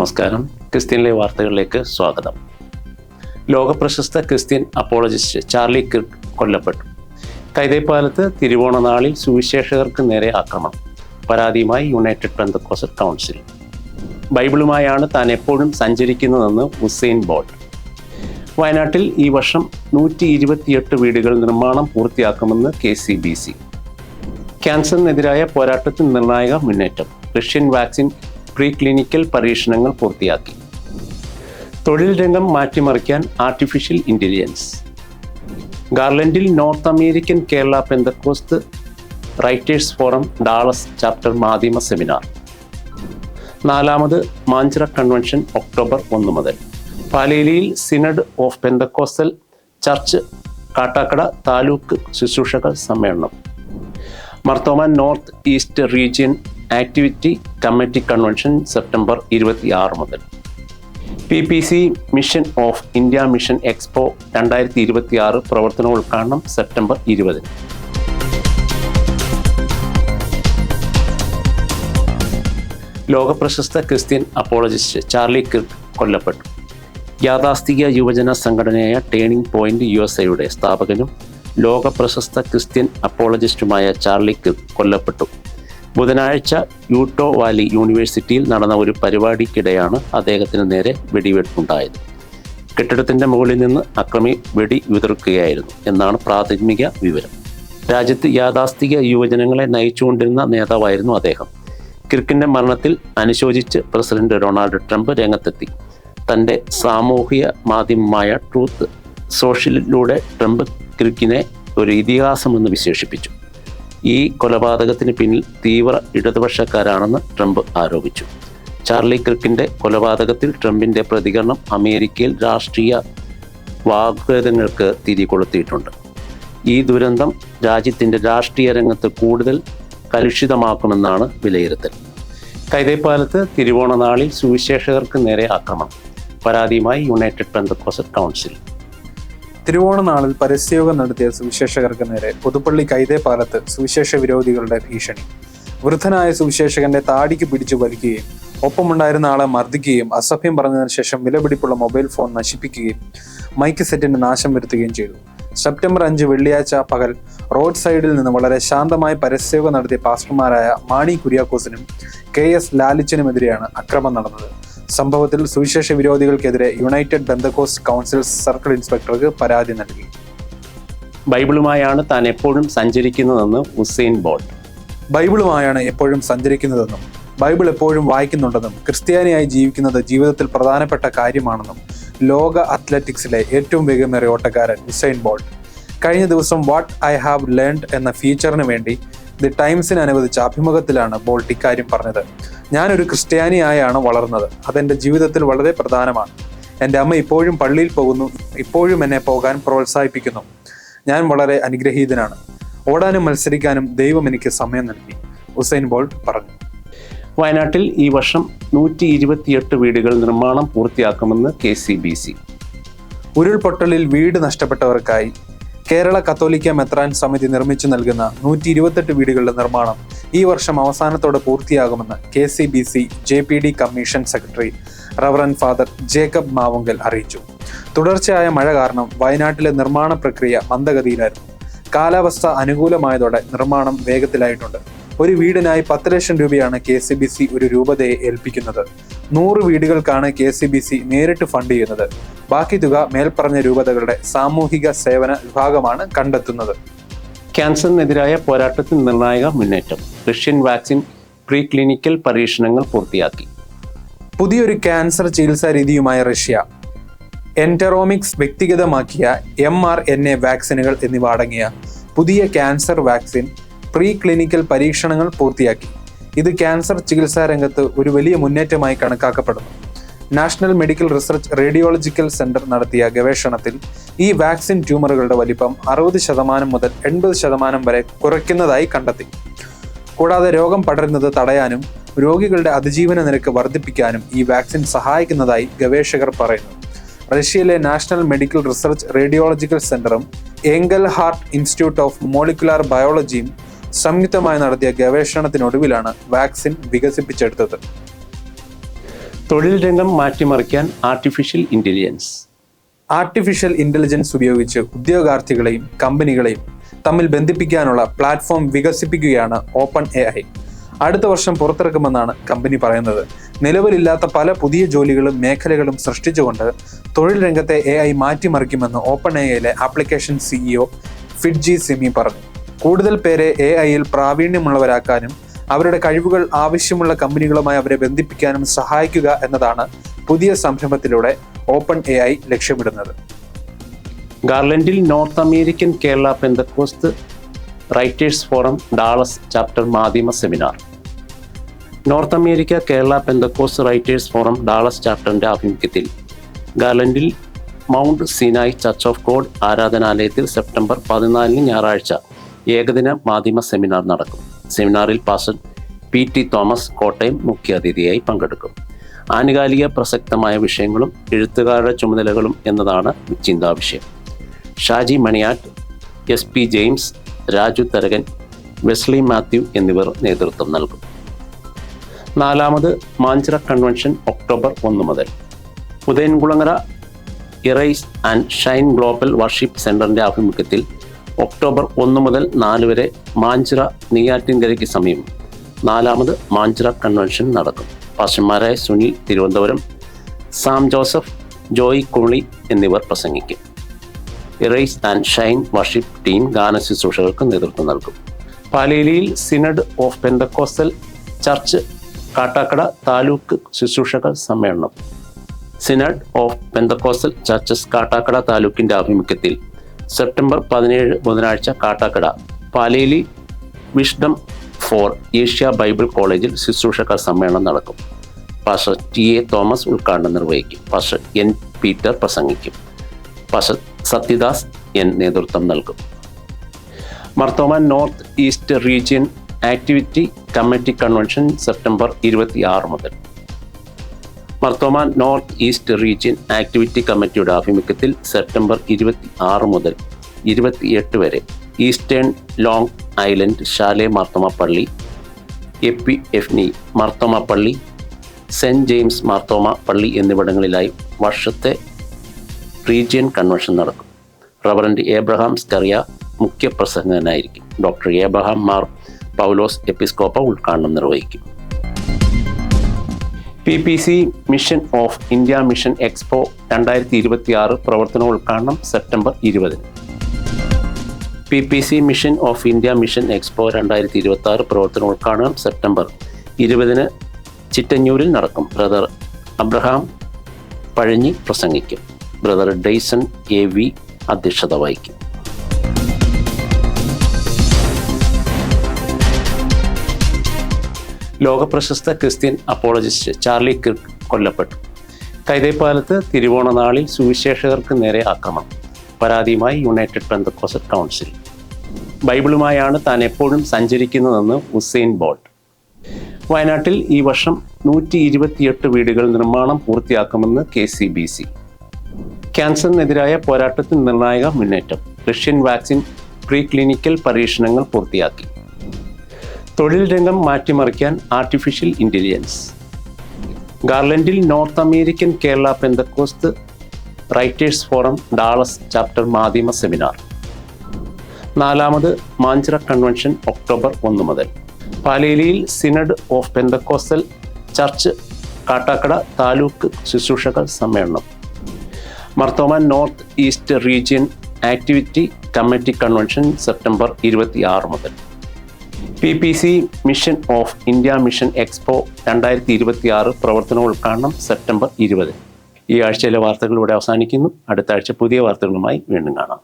നമസ്കാരം. Christian live വാർത്തകളിലേക്ക് സ്വാഗതം. ലോകപ്രശസ്ത ക്രിസ്ത്യൻ അപ്പോളജിസ്റ്റ് ചാർലി കിർക്ക് കൊല്ലപ്പെട്ടു. കൈതേപ്പാലത്ത് തിരുവോണനാളിൽ സുവിശേഷകർക്ക് നേരെ ആക്രമണം. പരാതിയുമായി യുണൈറ്റഡ് പെന്തക്കോസ്റ്റൽ കൗൺസിൽ. ബൈബിളുമായാണ് താൻ എപ്പോഴും സഞ്ചരിക്കുന്നതെന്ന് ഉസൈൻ ബോൾട്ട്. വയനാട്ടിൽ ഈ വർഷം 128 വീടുകൾ നിർമ്മാണം പൂർത്തിയാക്കുമെന്ന് KCBC. ക്യാൻസറിനെതിരായ പോരാട്ടത്തിൽ നിർണായക മുന്നേറ്റം. റഷ്യൻ വാക്സിൻ പ്രീ ക്ലിനിക്കൽ പരീക്ഷണങ്ങൾ പൂർത്തിയാക്കി. തൊഴിൽ രംഗം മാറ്റിമറിക്കാൻ ആർട്ടിഫിഷ്യൽ ഇൻ്റലിജൻസ്. ഗാർലൻഡിൽ North American Kerala Pentecost writers forum Dallas chapter മാധ്യമ സെമിനാർ. 4ാമത് മാഞ്ചിറ കൺവെൻഷൻ ഒക്ടോബർ 1 മുതൽ. പാലേലിയിൽ synod of Pentecostal church Kattakada taluk ശുശ്രൂഷക സമ്മേളനം. Marthoma north east region activity committee convention September 26 മുതൽ. PPC mission of India mission expo 2026 പ്രവർത്തനോദ്ഘാടനം സെപ്റ്റംബർ 20. ലോകപ്രശസ്ത ക്രിസ്ത്യൻ അപ്പോളജിസ്റ്റ് ചാർലി കിർക്ക് കൊല്ലപ്പെട്ടു. യാഥാസ്ഥിക യുവജന സംഘടനയായ ടേണിംഗ് പോയിന്റ് USA സ്ഥാപകനും ലോകപ്രശസ്ത ക്രിസ്ത്യൻ അപ്പോളജിസ്റ്റുമായ ചാർലി കിർക്ക് കൊല്ലപ്പെട്ടു. ബുധനാഴ്ച യൂട്ടോ വാലി യൂണിവേഴ്സിറ്റിയിൽ നടന്ന ഒരു പരിപാടിക്കിടെയാണ് അദ്ദേഹത്തിന് നേരെ വെടിവെപ്പുണ്ടായത്. കെട്ടിടത്തിന്റെ മുകളിൽ നിന്ന് അക്രമി വെടി വിതറുകയായിരുന്നു എന്നാണ് പ്രാഥമിക വിവരം. രാജ്യത്ത് യാഥാസ്ഥിക യുവജനങ്ങളെ നയിച്ചുകൊണ്ടിരുന്ന നേതാവായിരുന്നു അദ്ദേഹം. കിർക്കിന്റെ മരണത്തിൽ അനുശോചിച്ച് പ്രസിഡന്റ് ഡൊണാൾഡ് ട്രംപ് രംഗത്തെത്തി. തൻ്റെ സാമൂഹിക മാധ്യമമായ ട്രൂത്ത് സോഷ്യലിലൂടെ ട്രംപ് കിർക്കിനെ ഒരു ഇതിഹാസമെന്ന് വിശേഷിപ്പിച്ചു. ഈ കൊലപാതകത്തിന് പിന്നിൽ തീവ്ര ഇടതുപക്ഷക്കാരാണെന്ന് ട്രംപ് ആരോപിച്ചു. ചാർലി കിർക്കിന്റെ കൊലപാതകത്തിൽ ട്രംപിന്റെ പ്രതികരണം അമേരിക്കയിൽ രാഷ്ട്രീയ വാഗ്വാദങ്ങൾക്ക് തിരികൊളുത്തിയിട്ടുണ്ട്. ഈ ദുരന്തം രാജ്യത്തിന്റെ രാഷ്ട്രീയ രംഗത്ത് കൂടുതൽ കലുഷിതമാക്കുമെന്നാണ് വിലയിരുത്തൽ. കൈതേപ്പാലത്ത് തിരുവോണനാളിൽ സുവിശേഷകർക്ക് നേരെ ആക്രമണം. പരാതിയുമായി യുണൈറ്റഡ് പെന്തക്കോസ്റ്റൽ കൗൺസിൽ. തിരുവോണനാളിൽ പരസ്യയോഗം നടത്തിയ സുവിശേഷകർക്ക് നേരെ പുതുപ്പള്ളി കൈതേപ്പാലത്ത് സുവിശേഷ വിരോധികളുടെ ഭീഷണി. വൃദ്ധനായ സുവിശേഷകന്റെ താടിക്ക് പിടിച്ചു വലിക്കുകയും ഒപ്പമുണ്ടായിരുന്ന ആളെ മർദ്ദിക്കുകയും അസഭ്യം പറഞ്ഞതിനു ശേഷം വിലപിടിപ്പുള്ള മൊബൈൽ ഫോൺ നശിപ്പിക്കുകയും മൈക്ക് സെറ്റിന് നാശം വരുത്തുകയും ചെയ്തു. സെപ്റ്റംബർ 5 വെള്ളിയാഴ്ച പകൽ റോഡ് സൈഡിൽ നിന്ന് വളരെ ശാന്തമായി പരസ്യയോഗം നടത്തിയ പാസ്റ്റർമാരായ മാണി കുര്യാക്കോസിനും KS ലാലിച്ചനുമെതിരെയാണ് അക്രമം നടന്നത്. സംഭവത്തിൽ സുവിശേഷ വിരോധികൾക്കെതിരെ യുണൈറ്റഡ് പെന്തക്കോസ്റ്റ് കൗൺസിൽ സർക്കിൾ ഇൻസ്പെക്ടർക്ക് പരാതി നൽകി. ബൈബിളുമായാണ് താൻ എപ്പോഴും സഞ്ചരിക്കുന്നതെന്ന് ഉസൈൻ ബോൾട്ട്. ബൈബിളുമായാണ് എപ്പോഴും സഞ്ചരിക്കുന്നതെന്നും ബൈബിൾ എപ്പോഴും വായിക്കുന്നുണ്ടെന്നും ക്രിസ്ത്യാനിയായി ജീവിക്കുന്നത് ജീവിതത്തിൽ പ്രധാനപ്പെട്ട കാര്യമാണെന്നും ലോക അത്ലറ്റിക്സിലെ ഏറ്റവും വേഗമേറിയ ഓട്ടക്കാരൻ ഉസൈൻ ബോൾട്ട് കഴിഞ്ഞ ദിവസം വാട്ട് ഐ ഹാവ് ലേൺഡ് എന്ന ഫീച്ചറിന് വേണ്ടി ദി ടൈംസിന് അനുവദിച്ച അഭിമുഖത്തിലാണ് ബോൾട്ട് ഇക്കാര്യം പറഞ്ഞത്. ഞാനൊരു ക്രിസ്ത്യാനിയായാണ് വളർന്നത്. അതെൻ്റെ ജീവിതത്തിൽ വളരെ പ്രധാനമാണ്. എൻ്റെ അമ്മ ഇപ്പോഴും പള്ളിയിൽ പോകുന്നു, ഇപ്പോഴും എന്നെ പോകാൻ പ്രോത്സാഹിപ്പിക്കുന്നു. ഞാൻ വളരെ അനുഗ്രഹീതനാണ്. ഓടാനും മത്സരിക്കാനും ദൈവം എനിക്ക് സമയം നൽകി, ഉസൈൻ ബോൾട്ട് പറഞ്ഞു. വയനാട്ടിൽ ഈ വർഷം 128 വീടുകൾ നിർമ്മാണം പൂർത്തിയാക്കുമെന്ന് KCBC. ഉരുൾപൊട്ടലിൽ വീട് നഷ്ടപ്പെട്ടവർക്കായി കേരള കത്തോലിക്ക മെത്രാൻ സമിതി നിർമ്മിച്ചു നൽകുന്ന 128 വീടുകളുടെ നിർമ്മാണം ഈ വർഷം അവസാനത്തോടെ പൂർത്തിയാകുമെന്ന് KCBC JPD commission secretary reverend father Jacob Mavunkal അറിയിച്ചു. തുടർച്ചയായ മഴ കാരണം വയനാട്ടിലെ നിർമ്മാണ പ്രക്രിയ മന്ദഗതിയിലായിരുന്നു. കാലാവസ്ഥ അനുകൂലമായതോടെ നിർമ്മാണം വേഗത്തിലായിട്ടുണ്ട്. ഒരു വീടിനായി 10 ലക്ഷം രൂപയാണ് KCBC ഒരു രൂപതയെ ഏൽപ്പിക്കുന്നത്. 100 വീടുകൾക്കാണ് KCBC നേരിട്ട് ഫണ്ട് ചെയ്യുന്നത്. ബാക്കി തുക മേൽപ്പറഞ്ഞ രൂപതകളുടെ സാമൂഹിക സേവന വിഭാഗമാണ് കണ്ടെത്തുന്നത്. ക്യാൻസറിനെതിരായ പോരാട്ടത്തിൽ നിർണായക മുന്നേറ്റം. റഷ്യൻ വാക്സിൻ പ്രീ ക്ലിനിക്കൽ പരീക്ഷണങ്ങൾ പൂർത്തിയാക്കി. പുതിയൊരു ക്യാൻസർ ചികിത്സാ രീതിയുമായ റഷ്യ എൻറ്ററോമിക്സ് വ്യക്തിഗതമാക്കിയ mRNA വാക്സിനുകൾ എന്നിവ അടങ്ങിയ പുതിയ ക്യാൻസർ വാക്സിൻ പ്രീ ക്ലിനിക്കൽ പരീക്ഷണങ്ങൾ പൂർത്തിയാക്കി. ഇത് ക്യാൻസർ ചികിത്സാ രംഗത്ത് ഒരു വലിയ മുന്നേറ്റമായി കണക്കാക്കപ്പെടുന്നു. National medical research radiological centre നടത്തിയ ഗവേഷണത്തിൽ ഈ വാക്സിൻ ട്യൂമറുകളുടെ വലിപ്പം 60% മുതൽ 80% വരെ കുറയ്ക്കുന്നതായി കണ്ടെത്തി. കൂടാതെ രോഗം പടരുന്നത് തടയാനും രോഗികളുടെ അതിജീവന നിരക്ക് വർദ്ധിപ്പിക്കാനും ഈ വാക്സിൻ സഹായിക്കുന്നതായി ഗവേഷകർ പറയുന്നു. റഷ്യയിലെ നാഷണൽ മെഡിക്കൽ റിസർച്ച് റേഡിയോളജിക്കൽ സെന്ററും Angel heart institute of molecular ബയോളജിയും സംയുക്തമായി നടത്തിയ ഗവേഷണത്തിനൊടുവിലാണ് വാക്സിൻ വികസിപ്പിച്ചെടുത്തത്. തൊഴിൽ രംഗം മാറ്റിമറിക്കാൻ ആർട്ടിഫിഷ്യൽ ഇൻ്റലിജൻസ്. ആർട്ടിഫിഷ്യൽ ഇൻ്റലിജൻസ് ഉപയോഗിച്ച് ഉദ്യോഗാർത്ഥികളെയും കമ്പനികളെയും തമ്മിൽ ബന്ധിപ്പിക്കാനുള്ള പ്ലാറ്റ്ഫോം വികസിപ്പിക്കുകയാണ് ഓപ്പൺ AI. അടുത്ത വർഷം പുറത്തിറക്കുമെന്നാണ് കമ്പനി പറയുന്നത്. നിലവിലില്ലാത്ത പല പുതിയ ജോലികളും മേഖലകളും സൃഷ്ടിച്ചുകൊണ്ട് തൊഴിൽ രംഗത്തെ AI മാറ്റിമറിക്കുമെന്ന് ഓപ്പൺ AIയിലെ ആപ്ലിക്കേഷൻ CEO ഫിഡ്ജി സിമി പറഞ്ഞു. കൂടുതൽ പേരെ AIയിൽ പ്രാവീണ്യമുള്ളവരാക്കാനും അവരുടെ കഴിവുകൾ ആവശ്യമുള്ള കമ്പനികളുമായി അവരെ ബന്ധിപ്പിക്കാനും സഹായിക്കുക എന്നതാണ് പുതിയ സംരംഭത്തിലൂടെ ഓപ്പൺ AI ലക്ഷ്യമിടുന്നത്. ഗാർലൻഡിൽ North American Kerala Pentecost writers forum Dallas chapter മാധ്യമ seminar. North America Kerala Pentecost writers forum Dallas ചാപ്റ്ററിൻ്റെ ആഭിമുഖ്യത്തിൽ ഗാർലൻഡിൽ Mount Sinai church of God ആരാധനാലയത്തിൽ സെപ്റ്റംബർ 14 ഞായറാഴ്ച ഏകദിന മാധ്യമ സെമിനാർ നടക്കും. സെമിനാറിൽ പാസ്റ്റർ PT തോമസ് കോട്ടയം മുഖ്യാതിഥിയായി പങ്കെടുക്കും. ആനുകാലിക പ്രസക്തമായ വിഷയങ്ങളും എഴുത്തുകാരുടെ ചുമതലകളും എന്നതാണ് ചിന്താവിഷയം. Shaji Maniyattu, SP James, Raju Tharakan, Wesley Mathew എന്നിവർ നേതൃത്വം നൽകും. 4ാമത് മാഞ്ചിറ കൺവെൻഷൻ ഒക്ടോബർ 1 മുതൽ. Udayankulangara arise and shine global worship സെൻ്ററിൻ്റെ ആഭിമുഖ്യത്തിൽ ഒക്ടോബർ 1 മുതൽ 4 വരെ മാഞ്ചിറ നെയ്യാറ്റിൻകരയ്ക്ക് സമീപം 4ാമത് മാഞ്ചിറ കൺവെൻഷൻ നടക്കും. പാസ്റ്റർമാരായ Sunil Thiruvananthapuram, Sam Joseph, Joy കുളി എന്നിവർ പ്രസംഗിക്കും. Arise and shine worship team ഗാന ശുശ്രൂഷകൾക്ക് നേതൃത്വം നൽകും. പാലേലിയിൽ synod of Pentecostal church Kattakada taluk ശുശ്രൂഷക സമ്മേളനം. Synod of Pentecostal churches Kattakada താലൂക്കിൻ്റെ ആഭിമുഖ്യത്തിൽ സെപ്റ്റംബർ 17 ബുധനാഴ്ച Kattakada Paleli wisdom for Asia bible കോളേജിൽ ശുശ്രൂഷക സമ്മേളനം നടക്കും. പാസ്റ്റർ TA തോമസ് ഉദ്ഘാടനം നിർവഹിക്കും. പാസ്റ്റർ N പീറ്റർ പ്രസംഗിക്കും. പാസ്റ്റർ സത്യദാസ് N നേതൃത്വം നൽകും. Marthoma north east region activity committee convention September 26 മുതൽ. Mar Thoma north east region activity കമ്മിറ്റിയുടെ ആഭിമുഖ്യത്തിൽ സെപ്റ്റംബർ 26 മുതൽ 28 വരെ ഈസ്റ്റേൺ ലോങ് ഐലൻഡ് ശാലെ മാർത്തോമ പള്ളി, എപ്പിഎഫ്നി മാർത്തോമ പള്ളി, സെൻറ്റ് ജെയിംസ് മാർത്തോമ പള്ളി എന്നിവിടങ്ങളിലായി വർഷത്തെ റീജിയൻ കൺവെൻഷൻ നടക്കും. റവറൻഡ് ഏബ്രഹാം സ്കറിയ മുഖ്യപ്രസംഗകനായിരിക്കും. Doctor Abraham Mar Paulose Episcopa ഉദ്ഘാടനം നിർവഹിക്കും. PPC mission of India mission expo 2026 പ്രവർത്തനോദ്ഘാടനം September 20. PPC mission of India mission expo 2026 പ്രവർത്തനോദ്ഘാടനം സെപ്റ്റംബർ 20 ചിറ്റഞ്ഞൂരിൽ നടക്കും. ബ്രദർ അബ്രഹാം പഴഞ്ഞി പ്രസംഗിക്കും. ബ്രദർ ഡെയ്സൺ AV അധ്യക്ഷത വഹിക്കും. ലോകപ്രശസ്ത ക്രിസ്ത്യൻ അപ്പോളജിസ്റ്റ് ചാർലി കിർക്ക് കൊല്ലപ്പെട്ടു. കൈതേപ്പാലത്ത് തിരുവോണനാളിൽ സുവിശേഷകർക്ക് നേരെ ആക്രമണം. പരാതിയുമായി യുണൈറ്റഡ് പെന്തക്കോസ്റ്റൽ കൗൺസിൽ. ബൈബിളുമായാണ് താൻ എപ്പോഴും സഞ്ചരിക്കുന്നതെന്ന് ഉസൈൻ ബോൾട്ട്. വയനാട്ടിൽ ഈ വർഷം 128 വീടുകൾ നിർമ്മാണം പൂർത്തിയാക്കുമെന്ന് KCBC. ക്യാൻസറിനെതിരായ പോരാട്ടത്തിൽ നിർണായക മുന്നേറ്റം. റഷ്യൻ വാക്സിൻ പ്രീ ക്ലിനിക്കൽ പരീക്ഷണങ്ങൾ പൂർത്തിയാക്കി. തൊഴിൽ രംഗം മാറ്റിമറിക്കാൻ ആർട്ടിഫിഷ്യൽ ഇൻ്റലിജൻസ്. ഗാർലൻഡിൽ North American Kerala Pentecost writers forum Dallas chapter മാധ്യമ സെമിനാർ. 4ാമത് മാഞ്ചിറ കൺവെൻഷൻ ഒക്ടോബർ 1 മുതൽ. പാലേലിയിൽ synod of Pentecostal church Kattakada taluk ശുശ്രൂഷക സമ്മേളനം. Marthoma north east region activity committee convention September 26 മുതൽ. PPC mission of India mission expo 2026 പ്രവർത്തനോദ്ഘാടനം സെപ്റ്റംബർ 20. ഈ ആഴ്ചയിലെ വാർത്തകൾ ഇവിടെ അവസാനിക്കുന്നു. അടുത്ത ആഴ്ച പുതിയ വാർത്തകളുമായി വീണ്ടും കാണാം.